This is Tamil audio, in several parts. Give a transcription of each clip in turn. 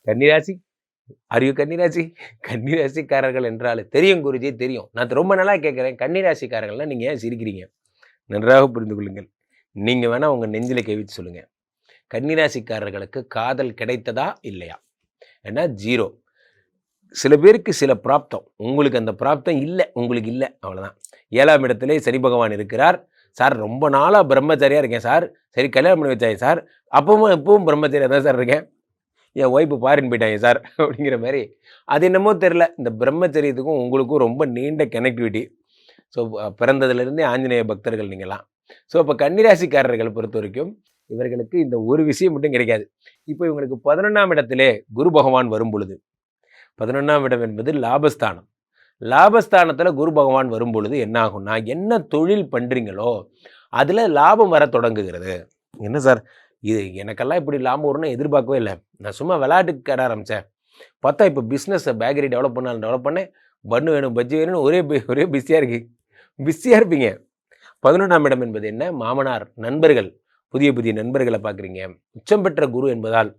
கன்னிராசி, ஆர் யூ கன்னிராசி? கன்னிராசிக்காரர்கள் என்றாலே தெரியும் குருஜி, தெரியும். நான் ரொம்ப நாளா கேட்கிறேன், கன்னிராசிக்காரர்கள்லாம் நீங்க ஏன் சிரிக்கிறீங்க? நன்றாக புரிந்து கொள்ளுங்கள். நீங்க வேணா உங்க நெஞ்சில கை வச்சு சொல்லுங்க. கன்னிராசிக்காரர்களுக்கு காதல் கிடைத்ததா? இல்லையா? ஏன்னா 0. சில பேருக்கு சில பிராப்தம். உங்களுக்கு அந்த பிராப்தம் இல்ல. உங்களுக்கு இல்ல. அவ்வளோதான். 7ஆம் இடத்திலே சனி பகவான் இருக்கிறார். சார் ரொம்ப நாளா பிரம்மச்சாரியா இருக்கேன் சார். சரி கல்யாணம் பண்ணி வச்சாங்க சார். இப்பவும் பிரம்மச்சாரியா தான் சார் இருக்கேன். என் ஒய்ஃப் ஃபாரின் போயிட்டாங்க சார். அப்படிங்கிற மாரி. அது என்னமோ தெரியல. இந்த பிரம்மச்சரியத்துக்கும் உங்களுக்கும் ரொம்ப நீண்ட கனெக்டிவிட்டி. ஸோ பிறந்ததிலிருந்தே ஆஞ்சநேய பக்தர்கள் நீங்கலாம். ஸோ அப்போ கன்னிராசிக்காரர்களை பொறுத்தவரைக்கும் இவர்களுக்கு இந்த ஒரு விஷயம் மட்டும் கிடைக்காது. இப்போ இவங்களுக்கு 11ஆம் இடத்திலே குரு பகவான் வரும் பொழுது 11ஆம் இடம் என்பது லாபஸ்தானம். லாபஸ்தானத்தில் குரு பகவான் வரும் பொழுது என்ன ஆகும்னா, என்ன தொழில் பண்ணுறீங்களோ அதில் லாபம் வர தொடங்குகிறது. என்ன சார் இது எனக்கெல்லாம் இப்படி லாபம் வரும்னு எதிர்பார்க்கவே இல்லை. நான் சும்மா விளையாட்டுக்கு கடை ஆரம்பித்தேன். பார்த்தா இப்போ பிஸ்னஸை பேக்கரி டெவலப் பண்ணேன். பன்னு வேணும், பஜ்ஜி வேணும்னு ஒரே பிஸியாக இருப்பீங்க. 11ஆம் இடம் என்பது என்ன? மாமனார், நண்பர்கள், புதிய நண்பர்களை பார்க்குறீங்க. உச்சம் பெற்ற குரு என்பதால்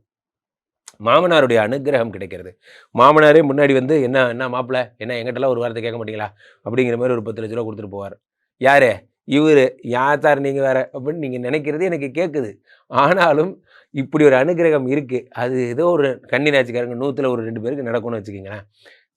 மாமனாருடைய அனுகிரகம் கிடைக்கிறது. மாமனாரே முன்னாடி வந்து என்ன மாப்பிள்ள என்ன எங்கிட்டலாம் ஒரு வார்த்தை கேட்க மாட்டீங்களா? அப்படிங்கிற மாதிரி ஒரு 10 லட்ச ரூபா கொடுத்துட்டு போவார். யாரு? இவர். யார் சார் நீங்கள் வேற அப்படின்னு நீங்கள் நினைக்கிறது எனக்கு கேட்குது. ஆனாலும் இப்படி ஒரு அனுகிரகம் இருக்குது. அது ஏதோ ஒரு கன்னிராசிக்காரங்க 100ல் ஒரு 2 பேருக்கு நடக்கும்னு வச்சுக்கிங்களேன்.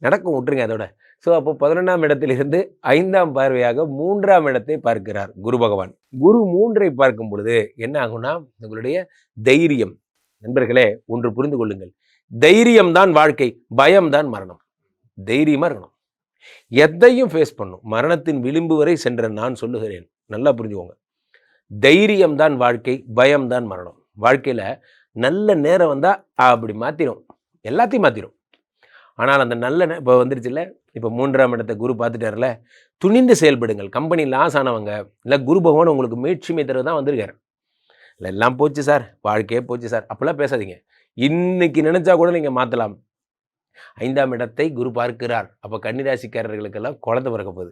நடக்கும், விட்டுருங்க அதோட. ஸோ அப்போ 11ஆம் இடத்திலிருந்து 5ஆம் பார்வையாக 3ஆம் இடத்தை பார்க்கிறார் குரு பகவான். குரு 3ஐ பார்க்கும் பொழுது என்ன ஆகும்னா, உங்களுடைய தைரியம். நண்பர்களே ஒன்று புரிந்து கொள்ளுங்கள், தைரியம்தான் வாழ்க்கை, பயம்தான் மரணம். தைரியமா இருக்கணும், எதையும் ஃபேஸ் பண்ணும். மரணத்தின் விளிம்பு வரை சென்ற நான் சொல்லுகிறேன், நல்லா புரிஞ்சுக்கோங்க. தைரியம்தான் வாழ்க்கை, பயம்தான் மரணம். வாழ்க்கையில் நல்ல நேரம் வந்தால் அப்படி மாற்றிடும், எல்லாத்தையும் மாற்றிடும். ஆனால் அந்த நல்ல இப்போ வந்துருச்சுல்ல, இப்போ 3ஆம் இடத்தை குரு பார்த்துட்டார்ல, துணிந்து செயல்படுங்கள். கம்பெனி லாஸ் ஆனவங்க இல்லை குரு பகவான் உங்களுக்கு மீட்சிமை தருவது தான் வந்திருக்காரு. இல்லை எல்லாம் போச்சு சார், வாழ்க்கையே போச்சு சார், அப்போல்லாம் பேசாதீங்க. இன்னைக்கு நினைச்சா கூட நீங்கள் மாற்றலாம். 5ஆம் இடத்தை குரு பார்க்கிறார். அப்போ கன்னிராசிக்காரர்களுக்கெல்லாம் குழந்தை பிறக்க போகுது.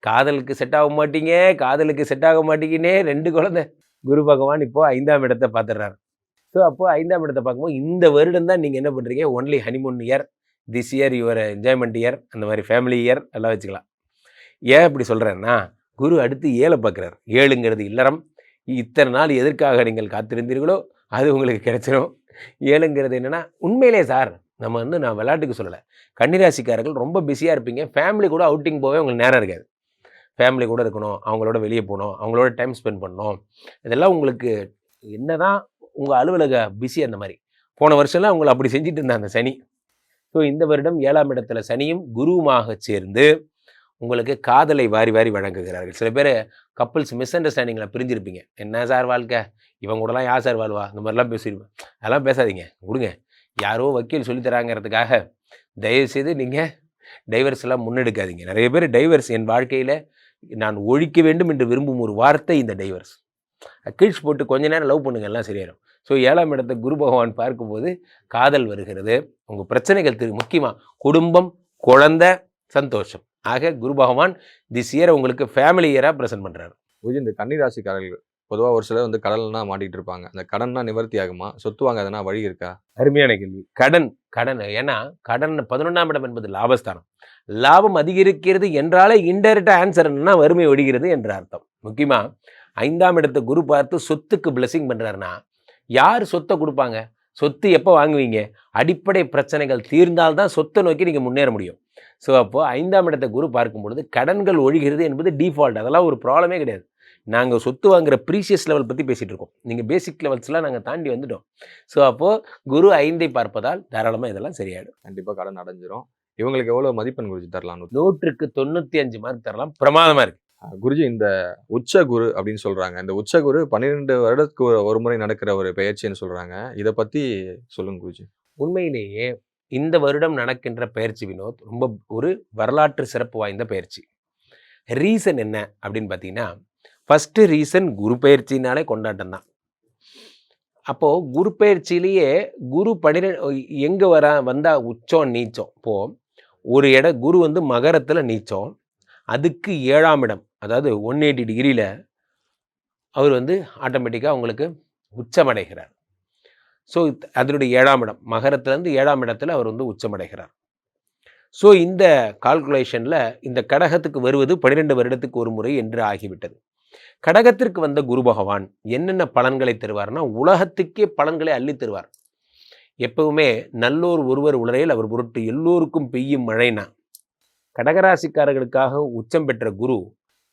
காதலுக்கு செட் ஆக மாட்டீங்க, காதலுக்கு செட் ஆக மாட்டீங்கன்னே 2 குழந்தை. குரு பகவான் இப்போ 5ஆம் இடத்தை பார்த்துடுறாரு. ஸோ அப்போ 5ஆம் இடத்தை பார்க்கும்போது இந்த வருடம் தான் நீங்கள் என்ன பண்ணுறீங்க, only honeymoon year, this year your enjoyment year, அந்த மாதிரி ஃபேமிலி இயர் எல்லாம் வச்சுக்கலாம். ஏன் இப்படி சொல்கிறேன்னா, குரு அடுத்து 7 பார்க்குறாரு. 7ங்கிறது இல்லறம். இத்தனை நாள் எதற்காக நீங்கள் காத்திருந்தீர்களோ அது உங்களுக்கு கிடைச்சிடும். 7ங்கிறது என்னென்னா, உண்மையிலே சார் நம்ம வந்து நான் விளையாட்டுக்கு சொல்லலை, கன்னிராசிக்காரர்கள் ரொம்ப பிஸியாக இருப்பீங்க. ஃபேமிலி கூட அவுட்டிங் போகவே உங்களுக்கு நேரம் இருக்காது. ஃபேமிலி கூட இருக்கணும், அவங்களோட வெளியே போகணும், அவங்களோட டைம் ஸ்பெண்ட் பண்ணணும். இதெல்லாம் உங்களுக்கு என்ன தான் உங்கள் அலுவலக பிஸி அந்த மாதிரி. போன வருஷம்லாம் உங்களை அப்படி செஞ்சுட்டு இருந்தேன் அந்த சனி. ஸோ இந்த வருடம் 7ஆம் இடத்துல சனியும் குருவுமாக சேர்ந்து உங்களுக்கு காதலை வாரி வாரி வழங்குகிறார்கள். சில பேர் கப்புள்ஸ் மிஸ் அண்டர்ஸ்டாண்டிங்கில் பிரிஞ்சிருப்பீங்க. என்ன சார் வாழ்க்கை, இவங்க கூடலாம் யார் சார் வாழ்வா, இந்த மாதிரிலாம் பேசிடுவேன். அதெல்லாம் பேசாதீங்க, கொடுங்க. யாரோ வக்கீல் சொல்லித்தராங்கிறதுக்காக தயவுசெய்து நீங்கள் டைவர்ஸ் எல்லாம் முன்னெடுக்காதீங்க. நிறைய பேர் டைவர்ஸ் என் வாழ்க்கையில் நான் ஒழிக்க வேண்டும் என்று விரும்பும் ஒரு வார்த்தை இந்த டைவர்ஸ். கீழ்ஸ் போட்டு கொஞ்ச நேரம் லவ் பண்ணுங்க, எல்லாம் சரியாயிடும். ஸோ 7ஆம் இடத்தை குரு பகவான் பார்க்கும்போது காதல் வருகிறது. உங்கள் பிரச்சனைகள் முக்கியமாக குடும்பம், குழந்தை, சந்தோஷம். ஆக குரு பகவான் திஸ் இயரை உங்களுக்கு ஃபேமிலி இயராக ப்ரெசென்ட் பண்ணுறாரு. இந்த கன்னிராசிக்காரர்கள் பொதுவாக ஒரு சிலர் வந்து கடன்னா மாட்டிகிட்டு இருப்பாங்க. அந்த கடன்னா நிவர்த்தி ஆகுமா? சொத்து வாங்க எதனா வழி இருக்கா? அருமையான கேள்வி. கடன் ஏன்னா கடன் 11ஆம் இடம் என்பது லாபஸ்தானம். லாபம் அதிகரிக்கிறது என்றாலே இன்டைரக்டாக ஆன்சர் என்னன்னா வறுமை ஒழிகிறது என்ற அர்த்தம். முக்கியமாக 5ஆம் இடத்தை குரு பார்த்து சொத்துக்கு பிளஸிங் பண்ணுறாருன்னா, யார் சொத்தை கொடுப்பாங்க? சொத்து எப்போ வாங்குவீங்க? அடிப்படை பிரச்சனைகள் தீர்ந்தால்தான் சொத்தை நோக்கி நீங்கள் முன்னேற முடியும். ஸோ அப்போது 5ஆம் இடத்தை குரு பார்க்கும் பொழுது கடன்கள் ஒழிகிறது என்பது டிஃபால்ட். அதெல்லாம் ஒரு ப்ராப்ளமே கிடையாது. நாங்கள் சொத்து வாங்குகிற ப்ரீஷியஸ் லெவல் பற்றி பேசிகிட்டு இருக்கோம். நீங்கள் பேசிக் லெவல்ஸ்லாம் நாங்கள் தாண்டி வந்துட்டோம். ஸோ அப்போது குரு 5ஐ பார்ப்பதால் தாராளமாக இதெல்லாம் சரியாயிடும். கண்டிப்பாக கடன் அடைஞ்சிரும். இவங்களுக்கு எவ்வளோ மதிப்பெண் குருஜி தரலாம்? 100க்கு 95 மார்க் தரலாம். பிரமாதமாக இருக்குது. குருஜி, இந்த உச்ச குரு அப்படின்னு சொல்கிறாங்க. இந்த உச்ச குரு 12 வருடத்துக்கு ஒரு முறை நடக்கிற ஒரு பயிற்சின்னு சொல்கிறாங்க. இதை பற்றி சொல்லுங்க குருஜி. உண்மையிலேயே இந்த வருடம் நடக்கின்ற பயிற்சி வினோத் ரொம்ப ஒரு வரலாற்று சிறப்பு வாய்ந்த பயிற்சி. ரீசன் என்ன அப்படின்னு பார்த்தீங்கன்னா, ஃபஸ்ட்டு ரீசன் குரு பயிற்சினாலே கொண்டாட்டம் தான். அப்போது குரு பயிற்சியிலேயே குரு 12 எங்கே வந்தால் உச்சம் நீச்சம். இப்போது ஒரு குரு வந்து மகரத்தில் நீச்சம், அதுக்கு 7ஆம் இடம், அதாவது 180 டிகிரியில் அவர் வந்து ஆட்டோமேட்டிக்காக உங்களுக்கு உச்சமடைகிறார். ஸோ அதனுடைய 7ஆம் இடம், மகரத்திலேருந்து 7ஆம் இடத்துல அவர் வந்து உச்சமடைகிறார். ஸோ இந்த கால்குலேஷனில் இந்த கடகத்துக்கு வருவது 12 வருடத்துக்கு ஒரு முறை என்று ஆகிவிட்டது. கடகத்திற்கு வந்த குரு பகவான் என்னென்ன பலன்களை தருவார்னா, உலகத்துக்கே பலன்களை அள்ளி தருவார். எப்பவுமே நல்லோர் ஒருவர் உலரையில் அவர் பொருட்டு எல்லோருக்கும் பெய்யும் மழைனா, கடகராசிக்காரர்களுக்காக உச்சம் பெற்ற குரு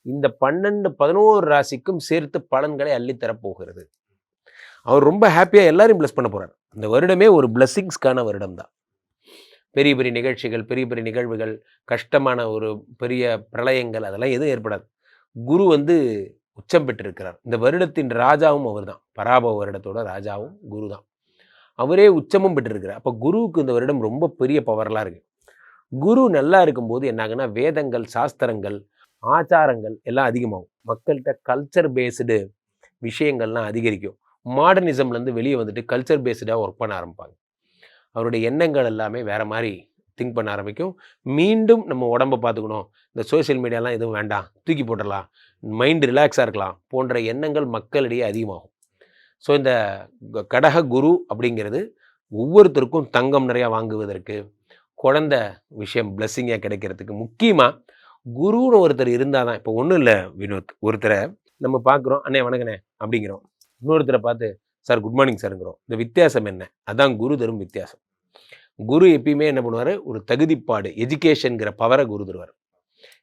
இந்த 12, 11 ராசிக்கும் சேர்த்து பலன்களை அள்ளித்தரப்போகிறது. அவர் ரொம்ப ஹாப்பியாக எல்லாரையும் பிளஸ் பண்ண போகிறார். இந்த வருடமே ஒரு பிளஸ்ஸிங்ஸ்க்கான வருடம் தான். பெரிய பெரிய நிகழ்ச்சிகள், பெரிய பெரிய நிகழ்வுகள், கஷ்டமான ஒரு பெரிய பிரளயங்கள் அதெல்லாம் எதுவும் ஏற்படாது. குரு வந்து உச்சம் பெற்றிருக்கிறார். இந்த வருடத்தின் ராஜாவும் அவர் தான். பராபவ வருடத்தோட ராஜாவும் குரு தான். அவரே உச்சமும் பெற்றிருக்கிறார். அப்போ குருவுக்கு இந்த வருடம் ரொம்ப பெரிய பவர்லாம் இருக்குது. குரு நல்லா இருக்கும்போது என்னாகுன்னா, வேதங்கள், சாஸ்திரங்கள், ஆச்சாரங்கள் எல்லாம் அதிகமாகும். மக்கள்கிட்ட கல்ச்சர் பேஸ்டு விஷயங்கள்லாம் அதிகரிக்கும். மாடர்னிசம்லேருந்து வெளியே வந்துட்டு கல்ச்சர் பேஸ்டாக ஒர்க் பண்ண ஆரம்பிப்பாங்க. அவருடைய எண்ணங்கள் எல்லாமே வேறு மாதிரி திங்க் பண்ண ஆரம்பிக்கும். மீண்டும் நம்ம உடம்பை பார்த்துக்கணும், இந்த சோஷியல் மீடியாலாம் எதுவும் வேண்டாம், தூக்கி போட்டுடலாம், மைண்ட் ரிலாக்ஸாக இருக்கலாம் போன்ற எண்ணங்கள் மக்களிடையே அதிகமாகும். ஸோ இந்த கடக குரு அப்படிங்கிறது ஒவ்வொருத்தருக்கும் தங்கம் நிறையா வாங்குவதற்கு, குழந்த விஷயம் பிளஸ்ஸிங்காக கிடைக்கிறதுக்கு, முக்கியமாக குருன்னு ஒருத்தர் இருந்தால் தான். இப்போ ஒன்றும் இல்லை வினோத், ஒருத்தரை நம்ம பார்க்குறோம், அண்ணே வணக்கண்ணே அப்படிங்கிறோம். இன்னொருத்தரை பார்த்து சார் குட் மார்னிங் சார்ங்கிறோம். இந்த வித்தியாசம் என்ன? அதான் குரு தரும் வித்தியாசம். குரு எப்பயுமே என்ன பண்ணுவார், ஒரு தகுதிப்பாடு, எஜுகேஷனுங்கிற பவரை குரு தருவார்,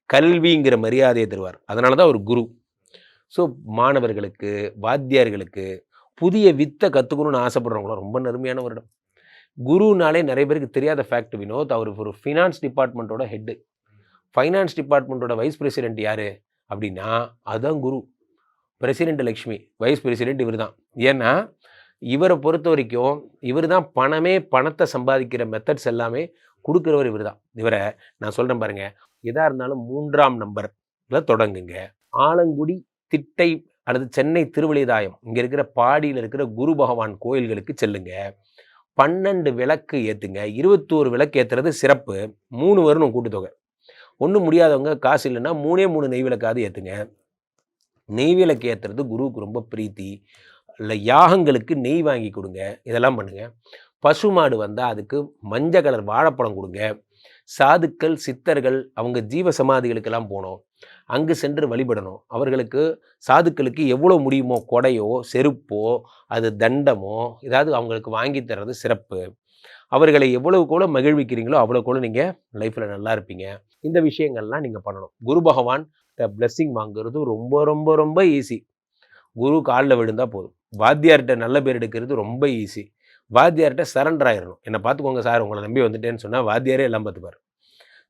கல்விங்கிற மரியாதையை தருவார். அதனால தான் ஒரு குரு. ஸோ மாணவர்களுக்கு, வாத்தியார்களுக்கு, புதிய வித்தை கற்றுக்கணும்னு ஆசைப்படுறவங்களும் ரொம்ப நறுமையான வருடம். குருனாலே நிறைய பேருக்கு தெரியாத ஃபேக்ட் வினோத், அவர் ஒரு ஃபினான்ஸ் டிபார்ட்மெண்ட்டோட ஹெட்டு. ஃபைனான்ஸ் டிபார்ட்மெண்ட்டோட வைஸ் பிரசிடென்ட் யார் அப்படின்னா அதுதான் Guru. President Lakshmi, vice president இவர் தான். ஏன்னா இவரை பொறுத்த வரைக்கும் இவர் தான் பணத்தை சம்பாதிக்கிற மெத்தட்ஸ் எல்லாமே கொடுக்குறவர் இவர் தான். இவரை நான் சொல்கிறேன் பாருங்கள், எதாக இருந்தாலும் 3ஆம் நம்பரில் தொடங்குங்க. ஆலங்குடி, திட்டை அல்லது சென்னை திருவழிதாயம் இங்கே இருக்கிற பாடியில் இருக்கிற குரு பகவான் கோயில்களுக்கு செல்லுங்க. 12 விளக்கு ஏற்றுங்க. 21 விளக்கு ஏற்றுறது சிறப்பு. 3 வரணும் கூட்டுத்தொகை. ஒன்றும் முடியாதவங்க காசு இல்லைன்னா 3 நெய் விளக்காவது ஏற்றுங்க. நெய் விளக்கு ஏற்றுறது குருவுக்கு ரொம்ப பிரீத்தி. இல்லை யாகங்களுக்கு நெய் வாங்கி கொடுங்க. இதெல்லாம் பண்ணுங்கள். பசுமாடு வந்தால் அதுக்கு மஞ்சள் கலர் வாழைப்பழம் கொடுங்க. சாதுக்கள், சித்தர்கள் அவங்க ஜீவ சமாதிகளுக்கெல்லாம் போனோம், அங்கு சென்று வழிபடணும். அவர்களுக்கு, சாதுக்களுக்கு எவ்வளோ முடியுமோ கொடையோ செருப்போ அது தண்டமோ ஏதாவது அவங்களுக்கு வாங்கி தர்றது சிறப்பு. அவர்களை எவ்வளவு கூட மகிழ்விக்கிறீங்களோ அவ்வளோ கூட நீங்கள் லைஃப்பில் நல்லா இருப்பீங்க. இந்த விஷயங்கள்லாம் நீங்கள் பண்ணணும். குரு பகவான் பிளெஸ்ஸிங் வாங்குறது ரொம்ப ரொம்ப ரொம்ப ஈஸி. குரு காலில் விழுந்தால் போதும். வாத்தியார்கிட்ட நல்ல பேர் எடுக்கிறது ரொம்ப ஈஸி. வாத்தியார்கிட்ட சரண்டர் ஆயிடணும். என்னை பார்த்துக்கோங்க சார், உங்களை நம்பி வந்துட்டேன்னு சொன்னால் வாத்தியாரே எல்லாம் பார்த்துப்பார்.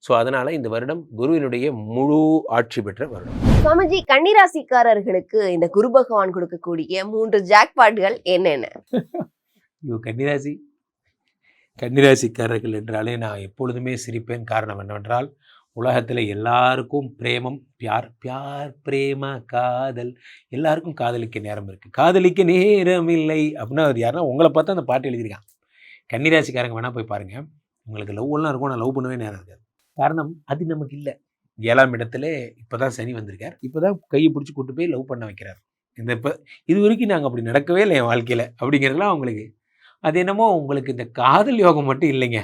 ஸோ அதனால் இந்த வருடம் குருவினுடைய முழு ஆட்சி பெற்ற வருடம். சுவாமிஜி, கன்னிராசிக்காரர்களுக்கு இந்த குரு பகவான் கொடுக்கக்கூடிய 3 ஜாக்பாட்கள் என்னென்ன? கன்னிராசிக்காரர்கள் என்றாலே நான் எப்பொழுதுமே சிரிப்பேன். காரணம் என்னவென்றால், உலகத்தில் எல்லாருக்கும் பிரேமம், பியார் பிரேம காதல், எல்லாருக்கும் காதலிக்க நேரம் இருக்குது. காதலிக்க நேரம் இல்லை அப்படின்னா அது யாருன்னா உங்களை பார்த்தா அந்த பாட்டு எழுதியிருக்கான். கன்னிராசிக்காரங்க வேணால் போய் பாருங்கள். உங்களுக்கு லவ்லாம் இருக்கும், நான் லவ் பண்ணவே நேரம் இருக்காது. காரணம் அது நமக்கு இல்லை. 7ஆம் இடத்துல இப்போ தான் சனி வந்திருக்கார். இப்போ தான் கையை பிடிச்சி கூட்டு போய் லவ் பண்ண வைக்கிறார். இப்போ இது வரைக்கும் நாங்கள் அப்படி நடக்கவே இல்லை என் வாழ்க்கையில் அப்படிங்கிறதுலாம் அவங்களுக்கு. அது என்னமோ உங்களுக்கு இந்த காதல் யோகம் மட்டும் இல்லைங்க.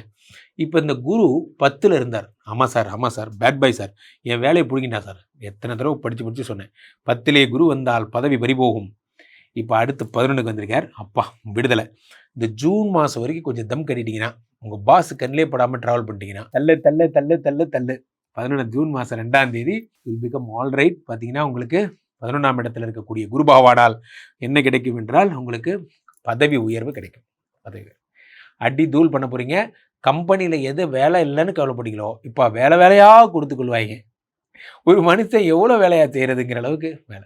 இப்போ இந்த குரு 10ல் இருந்தார். ஆமாம் சார், பேட் பாய் சார், என் வேலையை பிடிங்கிட்டா சார். எத்தனை தடவை படித்து சொன்னேன். 10லே குரு வந்தால் பதவி பறிபோகும். இப்போ அடுத்து 11க்கு வந்திருக்கார். அப்பா விடுதலை. இந்த ஜூன் மாதம் வரைக்கும் கொஞ்சம் தம் கட்டிட்டீங்கன்னா, உங்கள் பாஸ் கண்ணிலே படாமல் ட்ராவல் பண்ணிட்டீங்கன்னா, தள்ளு 11 ஜூன் மாதம் 2ஆம் தேதி வில் பிகம் ஆல் ரைட். பார்த்தீங்கன்னா உங்களுக்கு 11ஆம் இடத்துல இருக்கக்கூடிய குரு பகவானால் என்ன கிடைக்கும் என்றால், உங்களுக்கு பதவி உயர்வு கிடைக்கும். பதவி அடி தூள் பண்ண போகிறீங்க. கம்பெனியில் எது வேலை இல்லைன்னு கவலைப்படுங்களோ இப்போ வேலையாக கொடுத்து கொள்வாங்க. ஒரு மனுஷன் எவ்வளோ வேலையாக செய்கிறதுங்கிற அளவுக்கு வேலை.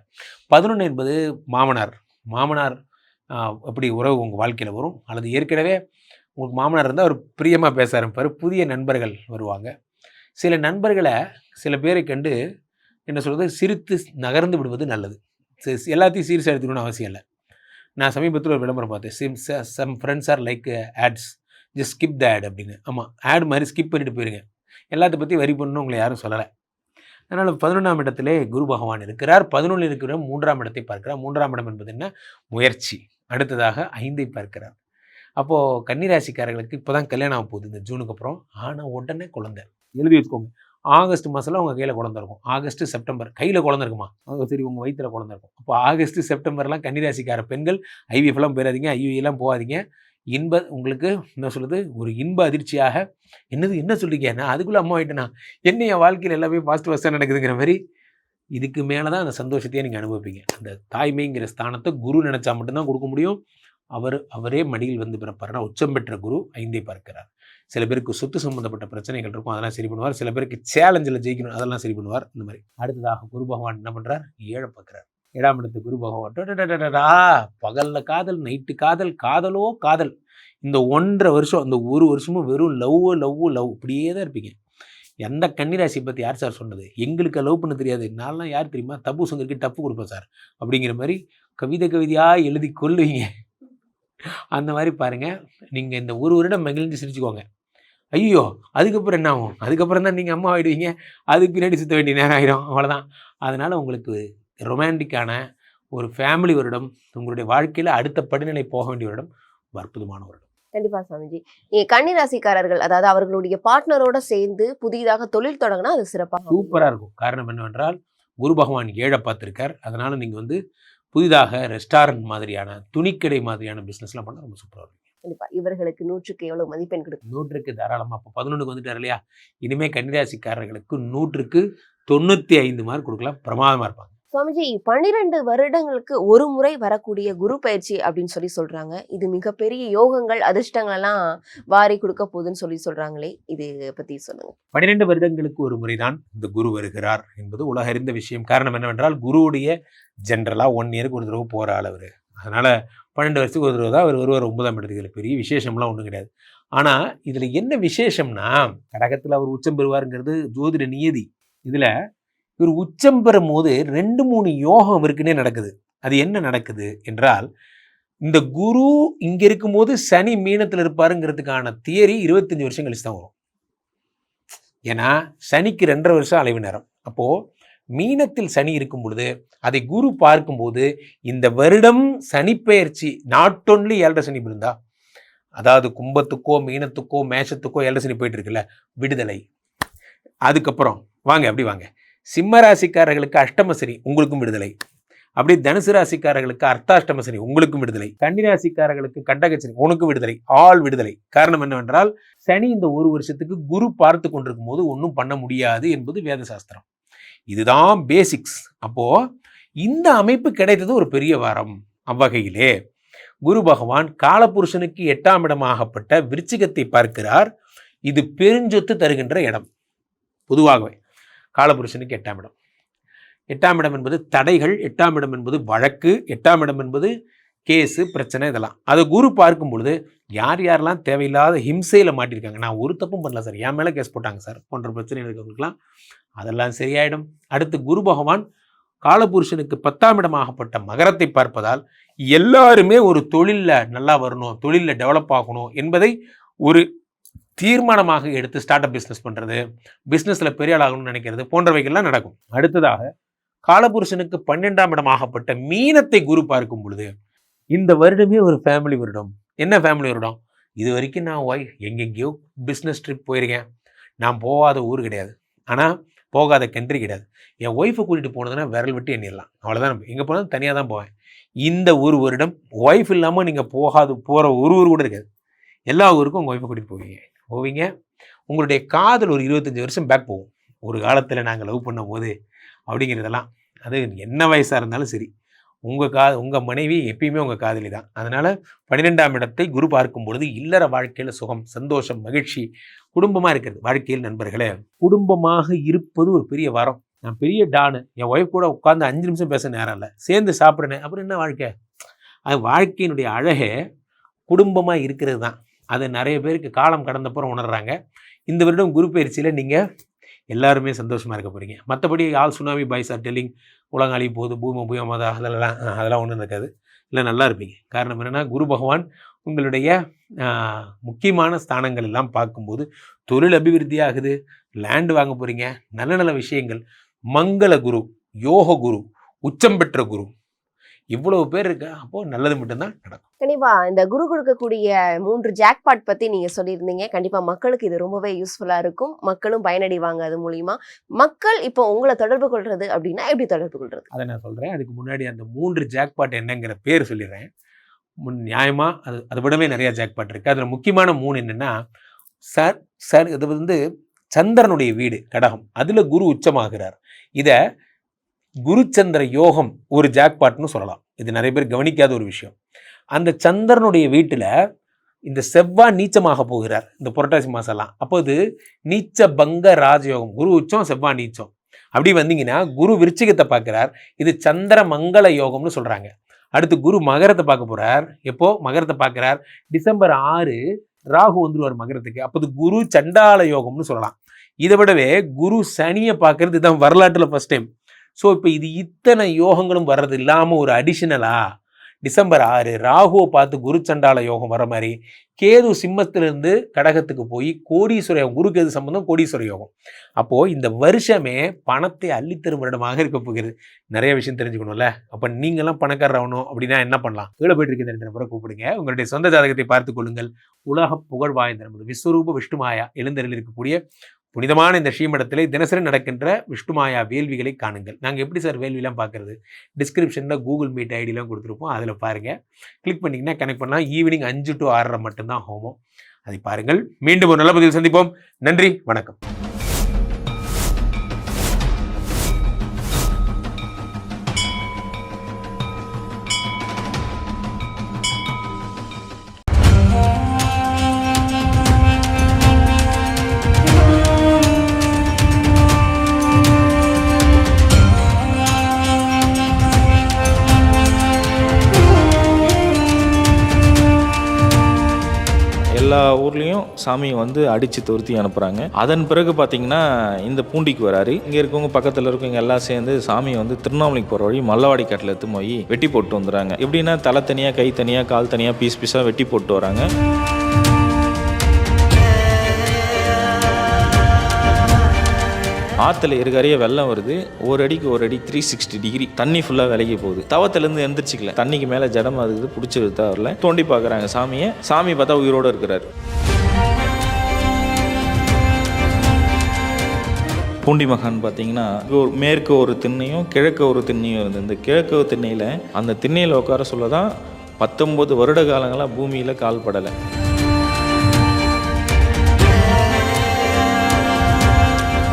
11 என்பது மாமனார் அப்படி உறவு உங்கள் வாழ்க்கையில் வரும். அல்லது ஏற்கனவே உங்களுக்கு மாமனார் இருந்தால் ஒரு பிரியமாக பேச ஆரம்பிப்பார். புதிய நண்பர்கள் வருவாங்க. சில நண்பர்களை சில பேரை கண்டு என்ன சொல்கிறது, சிரித்து நகர்ந்து விடுவது நல்லது. எல்லாத்தையும் சீரியஸாக எடுத்துக்கணும்னு அவசியம் இல்லை. நான் சமீபத்தில் ஒரு விளம்பரம் பார்த்தேன். Some friends are like ads, just skip the ad அப்படின்னு. ஆமாம், ஆட் மாதிரி ஸ்கிப் பண்ணிட்டு போயிருங்க. எல்லாத்த பற்றி வரி பண்ணணும் உங்களை யாரும் சொல்லலை. அதனால் 11ஆம் இடத்திலே குரு பகவான் இருக்கிறார். 11 இருக்கிற 3ஆம் இடத்தை பார்க்கிறார். 3ஆம் இடம் என்பது என்ன? முயற்சி. அடுத்ததாக 5ஐ பார்க்கிறார். அப்போது கன்னிராசிக்காரர்களுக்கு இப்போ தான் கல்யாணம் ஆக போகுது இந்த ஜூனுக்கு அப்புறம். ஆனால் உடனே குழந்தை எழுதி வச்சுக்கோங்க. ஆகஸ்ட் மாதம்லாம் உங்கள் கையில் குழந்தை இருக்கும். ஆகஸ்ட் செப்டம்பர் கையில் குழந்தை இருக்குமா? சரி, உங்கள் வயிற்றில் குழந்தை இருக்கும். அப்போ ஆகஸ்ட் செப்டம்பர்லாம் கன்னிராசிக்கார பெண்கள் ஐவிஎஃப்லாம் போயிடாதீங்க, ஐயுஐலாம் போகாதீங்க. உங்களுக்கு என்ன சொல்லுது, ஒரு இன்ப அதிர்ச்சியாக, என்ன சொல்றீங்க, நான் அதுக்குள்ளே அம்மா ஆகிட்டேனா, என்ன என் வாழ்க்கையில் எல்லாமே ஃபாஸ்ட்டாக நடக்குதுங்கிற மாதிரி இதுக்கு மேலே தான் அந்த சந்தோஷத்தையே நீங்கள் அனுபவிப்பீங்க. அந்த தாய்மைங்கிற ஸ்தானத்தை குரு நினச்சா மட்டும்தான் கொடுக்க முடியும். அவரே மடியில் வந்து பிறப்பாருன்னா உச்சம் பெற்ற குரு 5ஐ பார்க்கிறார். சில பேருக்கு சொத்து சம்மந்தப்பட்ட பிரச்சனைகள் இருக்கும், அதெல்லாம் சரி பண்ணுவார். சில பேருக்கு சேலஞ்சில் ஜெயிக்கணும், அதெல்லாம் சரி பண்ணுவார். இந்த மாதிரி அடுத்ததாக குரு பகவான் என்ன பண்ணுறார், 7 பார்க்குறார். 7ஆம் இடத்து குரு பகவான் பகலில் காதல், நைட்டு காதல், காதலோ காதல். இந்த 1.5 வருஷம், இந்த 1 வருஷமும் வெறும் லவ் இப்படியே தான் இருப்பீங்க. எந்த கன்னிராசி பற்றி யார் சார் சொன்னது, எங்களுக்கு லவ் பண்ண தெரியாது, நான்லாம் யார் தெரியுமா, தப்பு சங்கருக்கு டப்பு கொடுப்பேன் சார் அப்படிங்கிற மாதிரி கவிதையாக எழுதி கொள்ளுவீங்க. அந்த மாதிரி பாருங்கள், நீங்கள் இந்த 1 வருடம் மகிழ்ந்து சிரிச்சுக்கோங்க. ஐயோ அதுக்கப்புறம் என்ன ஆகும், அதுக்கப்புறம் தான் நீங்கள் அம்மா ஆகிடுவீங்க, அதுக்கு பின்னாடி சுற்ற வேண்டிய நேரம் ஆகிடும், அவ்வளோதான். அதனால் உங்களுக்கு ரொமான்டிக்கான ஒரு ஃபேமிலி வருடம், உங்களுடைய வாழ்க்கையில் அடுத்த படிநிலை போக வேண்டிய வருடம், அற்புதமான வருடம். கண்டிப்பா சாமிஜி. கன்னிராசிக்காரர்கள் அதாவது அவர்களுடைய பார்ட்னரோட சேர்ந்து புதிதாக தொழில் தொடங்கினா அது சிறப்பாக சூப்பராக இருக்கும். காரணம் என்னவென்றால் குரு பகவான் 7 பார்த்துருக்கார். அதனால் நீங்கள் வந்து புதிதாக ரெஸ்டாரண்ட் மாதிரியான, துணிக்கடை மாதிரியான பிஸ்னஸ்லாம் பண்ணால் ரொம்ப சூப்பராக இருக்கும். கண்டிப்பா. இவர்களுக்கு 100க்கு எவ்வளவு மதிப்பெண் கொடுக்கும்? 100க்கு தாராளமாக. அப்போ 11க்கு வந்துட்டார் இல்லையா, இனிமேல் கன்னிராசிக்காரர்களுக்கு 100க்கு 95 மார்க் கொடுக்கலாம். பிரமாதமாக இருப்பாங்க. சுவாமிஜி, 12 வருடங்களுக்கு ஒரு முறை வரக்கூடிய குரு பயிற்சி அப்படின்னு சொல்றாங்க. இது மிகப்பெரிய யோகங்கள், அதிர்ஷ்டங்கள் எல்லாம் வாரி கொடுக்க போகுதுன்னு சொல்றாங்களே, இது பத்தி சொல்லுங்க. 12 வருடங்களுக்கு ஒரு முறைதான் இந்த குரு வருகிறார் என்பது உலக அறிந்த விஷயம். காரணம் என்னவென்றால் குருவுடைய ஜென்ரலாக 1 இயருக்கு ஒரு தடவை போகிற ஆள் அவர். அதனால் 12 வருஷத்துக்கு ஒரு தடவை தான் அவர் வருவார் 9ஆம் இடத்துக்கு. பெரிய விசேஷம்லாம் ஒன்றும் கிடையாது. ஆனால் இதில் என்ன விசேஷம்னா, கடகத்தில் அவர் உச்சம் பெறுவாருங்கிறது ஜோதிட நியதி. இதில் இவர் உச்சம் பெறும் போது 2-3 யோகம் அவருக்குன்னே நடக்குது. அது என்ன நடக்குது என்றால், இந்த குரு இங்கே இருக்கும்போது சனி மீனத்தில் இருப்பாருங்கிறதுக்கான தியரி 25 வருஷம் கழிச்சு தான் வரும். ஏன்னா சனிக்கு 2.5 வருஷம் அலைவு நேரம். அப்போது மீனத்தில் சனி இருக்கும் பொழுது அதை குரு பார்க்கும்போது இந்த வருடம் சனி பெயர்ச்சி நாட் ஒன்லி 7.5 சனி விழுந்தா, அதாவது கும்பத்துக்கோ மீனத்துக்கோ மேஷத்துக்கோ 7.5 சனி போயிட்டு இருக்குல்ல, விடுதலை. அதுக்கப்புறம் அப்படி வாங்க, சிம்ம ராசிக்காரர்களுக்கு அஷ்டம சனி, உங்களுக்கும் விடுதலை. அப்படி தனுசு ராசிக்காரர்களுக்கு அர்த்தாஷ்டம சனி, உங்களுக்கும் விடுதலை. கன்னி ராசிக்காரர்களுக்கு கண்டகச்சனி, உனக்கும் விடுதலை. ஆல் விடுதலை. காரணம் என்னவென்றால் சனி இந்த 1 வருஷத்துக்கு குரு பார்த்து கொண்டிருக்கும் போது ஒன்றும் பண்ண முடியாது என்பது வேத சாஸ்திரம். இதுதான் பேசிக்ஸ். அப்போ இந்த அமைப்பு கிடைத்தது ஒரு பெரிய வரம். அவ்வகையிலே குரு பகவான் காலபுருஷனுக்கு 8ஆம் இடமாகப்பட்ட விருச்சிகத்தை பார்க்கிறார். இது பெருஞ்சொத்து தருகின்ற இடம். பொதுவாகவே காலபுருஷனுக்கு 8ஆம் இடம். 8ஆம் இடம் என்பது தடைகள், 8ஆம் இடம் என்பது வழக்கு, 8ஆம் இடம் என்பது கேஸு, பிரச்சனை, இதெல்லாம். அதை குரு பார்க்கும் பொழுது யார் யாரெல்லாம் தேவையில்லாத ஹிம்சையில் மாட்டியிருக்காங்க, நான் ஒரு தப்பும் பண்ணல சார், என் மேலே கேஸ் போட்டாங்க சார் போன்ற பிரச்சனை இருக்கிறவங்களுக்குலாம் அதெல்லாம் சரியாயிடும். அடுத்து குரு பகவான் காலபுருஷனுக்கு 10ஆம் இடமாகப்பட்ட மகரத்தை பார்ப்பதால் எல்லாருமே ஒரு தொழிலில் நல்லா வரணும், தொழிலில் டெவலப் ஆகணும் என்பதை ஒரு தீர்மானமாக எடுத்து ஸ்டார்ட் அப் பிஸ்னஸ் பண்ணுறது, பிஸ்னஸில் பெரிய ஆளாகணும்னு நினைக்கிறது போன்றவைகள்லாம் நடக்கும். அடுத்ததாக காலபுருஷனுக்கு 12ஆம் இடமாகப்பட்ட மீனத்தை குரு பார்க்கும் பொழுது இந்த வருடமே ஒரு ஃபேமிலி வருடம். என்ன ஃபேமிலி வருடம்? இது வரைக்கும் நான் எங்கெங்கேயோ பிஸ்னஸ் ட்ரிப் போயிருக்கேன். நான் போகாத ஊர் கிடையாது, ஆனால் போகாத கண்ட்ரி கிடையாது. என் ஒய்ஃபை கூட்டிகிட்டு போனதுன்னா விரல் விட்டு எண்ணிடலாம், அவ்வளோதான். எங்கே போனாலும் தனியாக தான் போவேன். இந்த ஒரு வருடம் ஒய்ஃப் இல்லாமல் நீங்கள் போகிற ஒரு ஊர் கூட இருக்காது. எல்லா ஊருக்கும் உங்கள் ஒய்ஃபை கூட்டிகிட்டு போவீங்க. உங்களுடைய காதல் ஒரு 25 வருஷம் பேக் போகும். ஒரு காலத்தில் நாங்கள் லவ் பண்ணும் போது அப்படிங்கிறதெல்லாம், அது என்ன வயசாக இருந்தாலும் சரி, உங்கள் மனைவி எப்பயுமே உங்கள் காதலி தான். அதனால் 12ஆம் இடத்தை குரு பார்க்கும் பொழுது இல்லற வாழ்க்கையில் சுகம், சந்தோஷம், மகிழ்ச்சி, குடும்பமாக இருக்கிறது. வாழ்க்கையில் நண்பர்களே, குடும்பமாக இருப்பது ஒரு பெரிய வரம். நான் பெரிய டானு, என் ஒய்ஃப் கூட உட்காந்து 5 நிமிஷம் பேச நேரம் இல்லை, சேர்ந்து சாப்பிட்றேன், அப்புறம் என்ன வாழ்க்கை? அது வாழ்க்கையினுடைய அழகே குடும்பமாக இருக்கிறது தான். அதை நிறைய பேருக்கு காலம் கடந்தப்புறம் உணர்றாங்க. இந்த வருடம் குரு பயிற்சியில் நீங்கள் எல்லாருமே சந்தோஷமாக இருக்க போகிறீங்க. மற்றபடி all tsunami boys are telling உலகம் அழி போகுது, பூமி அதெல்லாம் ஒன்றும் இருக்காது. இல்லை, நல்லா இருப்பீங்க. காரணம் என்னென்னா குரு பகவான் உங்களுடைய முக்கியமான ஸ்தானங்கள் எல்லாம் பார்க்கும்போது தொழில் அபிவிருத்தி ஆகுது, லேண்டு வாங்க போகிறீங்க, நல்ல நல்ல விஷயங்கள். மங்கள குரு, யோக குரு, உச்சம் பெற்ற குரு, இவ்வளவு பேர் இருக்கா, அப்போ நல்லது மட்டும்தான் நடக்கும். கண்டிப்பா இந்த குரு கொடுக்கக்கூடிய 3 ஜாக்பாட் பத்தி நீங்க சொல்லியிருந்தீங்க. கண்டிப்பா மக்களுக்கு இது ரொம்பவே யூஸ்ஃபுல்லா இருக்கும். மக்களும் பயனடைவாங்க அது மூலியமா. மக்கள் இப்போ உங்களை தொடர்பு கொள்றது அப்படின்னா எப்படி தொடர்பு கொள்றது? அதை நான் சொல்றேன். அதுக்கு முன்னாடி அந்த 3 ஜாக்பாட் என்னங்கிற பேர் சொல்லிடுறேன். நியாயமா அதை விடவே நிறைய ஜாக்பாட் இருக்கு. அதுல முக்கியமான 3 என்னன்னா, இது வந்து சந்திரனுடைய வீடு கடகம், அதுல குரு உச்சமாகிறார். இத குரு சந்திர யோகம் ஒரு ஜாக்பாட்னு சொல்லலாம். இது நிறைய பேர் கவனிக்காத ஒரு விஷயம். அந்த சந்திரனுடைய வீட்டுல இந்த செவ்வாய் நீச்சமாக போகிறார் இந்த புரட்டாசி மாசம்லாம். அப்போ இது நீச்ச பங்க ராஜயோகம், குரு உச்சம் செவ்வாய் நீச்சம். அப்படி வந்தீங்கன்னா குரு விருச்சிகத்தை பார்க்கிறார், இது சந்திர மங்கள யோகம்னு சொல்றாங்க. அடுத்து குரு மகரத்தை பார்க்க போறார். எப்போ மகரத்தை பார்க்கிறார்? டிசம்பர் 6 ராகு வந்துருவார் மகரத்துக்கு. அப்போ குரு சண்டால யோகம்னு சொல்லலாம். இதை விடவே குரு சனியை பார்க்கறது இதுதான் வரலாற்றுல ஃபர்ஸ்ட் டைம். ஸோ இப்போ இது இத்தனை யோகங்களும் வர்றது இல்லாமல் ஒரு அடிஷனலா டிசம்பர் 6 ராகுவை பார்த்து குரு சண்டால யோகம் வர மாதிரி கேது சிம்மத்திலிருந்து கடகத்துக்கு போய் கோடீஸ்வர யோகம், குரு கேது சம்பந்தம் கோடீஸ்வர யோகம். அப்போ இந்த வருஷமே பணத்தை அள்ளித்தரும் வருடமாக இருக்க போகிறது. நிறைய விஷயம் தெரிஞ்சுக்கணும்ல. அப்போ நீங்களாம் பணக்காரர் ஆகணும் அப்படின்னா என்ன பண்ணலாம்? கீழே போயிட்டு இருக்க 2 நபரை கூப்பிடுங்க, உங்களுடைய சொந்த ஜாதகத்தை பார்த்து கொள்ளுங்கள். உலக புகழ் வாய்ந்த நமது விஸ்வரூப விஷ்ணுமாயா எழுந்தரில் இருக்கக்கூடிய புனிதமான இந்த ஸ்ரீமடத்திலே தினசரி நடக்கின்ற விஷ்ணுமாயா வேள்விகளை காணுங்கள். நாங்கள் எப்படி சார் வேள்விலாம் பார்க்கறது? டிஸ்கிரிப்ஷனில் கூகுள் மீட் ஐடிலாம் கொடுத்துருப்போம், அதில் பாருங்கள். கிளிக் பண்ணிங்கன்னா கனெக்ட் பண்ணலாம். ஈவினிங் 5 to 6 மட்டும்தான் ஹோமம். அதை பாருங்கள். மீண்டும் ஒரு நல்ல பதிவில் சந்திப்போம். நன்றி, வணக்கம். எல்லா ஊர்லேயும் சாமியை வந்து அடித்து துருத்தி அனுப்புகிறாங்க. அதன் பிறகு பார்த்தீங்கன்னா இந்த பூண்டிக்கு வராரு. இங்கே இருக்கவங்க பக்கத்தில் இருக்கவங்க எல்லாம் சேர்ந்து சாமியை வந்து திருவண்ணாமலைக்கு போகிற வழி மல்லவாடி காட்டில் எடுத்து போய் வெட்டி போட்டு வந்துடுறாங்க. எப்படின்னா தலை தனியாக, கை தனியாக, கால் தனியாக, பீஸ் பீஸாக வெட்டி போட்டு வராங்க. ஆற்றுல இருக்கறைய வெள்ளம் வருது. ஒரு அடிக்கு ஒரு அடி 360 டிகிரி தண்ணி ஃபுல்லாக விலகி போகுது. தவத்திலேருந்து எந்திரிச்சிக்கல, தண்ணிக்கு மேலே ஜடம் அதுக்கு பிடிச்சி வரல. தோண்டி பார்க்குறாங்க சாமியை. சாமி பார்த்தா உயிரோடு இருக்கிறார். பூண்டி மகான் பார்த்தீங்கன்னா மேற்கு ஒரு திண்ணையும் கிழக்கு ஒரு திண்ணையும் இருந்தது. இந்த கிழக்கு திண்ணையில் அந்த திண்ணையில் உட்கார சொல்ல தான் 19 வருட காலங்களாக பூமியில் கால் படலை.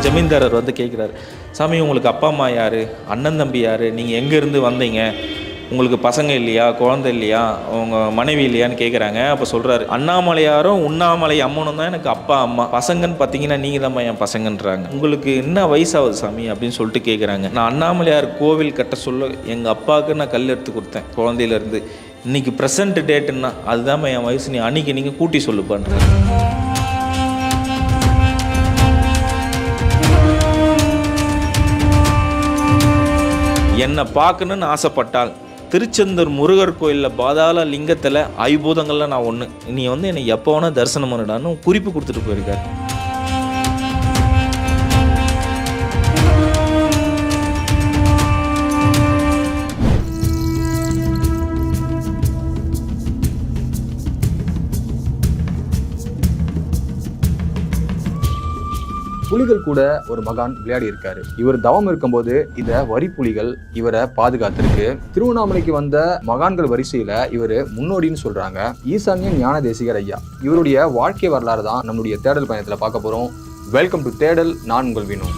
ஜமீன்தாரர் வந்து கேட்குறாரு, சாமி உங்களுக்கு அப்பா அம்மா யார், அண்ணன் தம்பி யார், நீங்கள் எங்கேருந்து வந்தீங்க, உங்களுக்கு பசங்க இல்லையா, குழந்தை இல்லையா, உங்கள் மனைவி இல்லையான்னு கேட்குறாங்க. அப்போ சொல்கிறாரு, அண்ணாமலையாரும் உண்ணாமலை அம்மனும் தான் எனக்கு அப்பா அம்மா, பசங்கன்னு பார்த்தீங்கன்னா நீங்கள் தான் என் பசங்கன்றாங்க. உங்களுக்கு என்ன வயசாகுது சாமி அப்படின்னு சொல்லிட்டு கேட்குறாங்க. நான் அண்ணாமலையார் கோவில் கட்ட சொல்ல எங்கள் அப்பாவுக்கு நான் கல் எடுத்து கொடுத்தேன் குழந்தையிலேருந்து. இன்றைக்கி ப்ரெசன்ட் டேட்டுன்னா அதுதான் என் வயசு, நீ அன்றைக்கி நீங்கள் கூட்டி சொல்லுப்பான்றாரு. என்னை பார்க்கணுன்னு ஆசைப்பட்டால் திருச்செந்தூர் முருகர் கோயிலில் பாதாள லிங்கத்தில் ஐபூதங்களில் நான் ஒன்று, நீ வந்து என்னை எப்போ வேணால் தரிசனம் பண்ணிடான்னு குறிப்பு கொடுத்துட்டு போயிருக்காரு. புலிகள் கூட ஒரு மகான் விளையாடி இருக்காரு. இவர் தவம் இருக்கும்போது இந்த வரி புலிகள் இவரை பாதுகாத்திருக்கு. திருவண்ணாமலைக்கு வந்த மகான்கள் வரிசையில இவர் முன்னோடின்னு சொல்றாங்க. ஈசான்ய ஞான தேசிகர் ஐயா. இவருடைய வாழ்க்கை வரலாறு தான் நம்மளுடைய தேடல் பயணத்துல பார்க்க போறோம். வெல்கம் டு தேடல். நான் உங்கள் வினோ.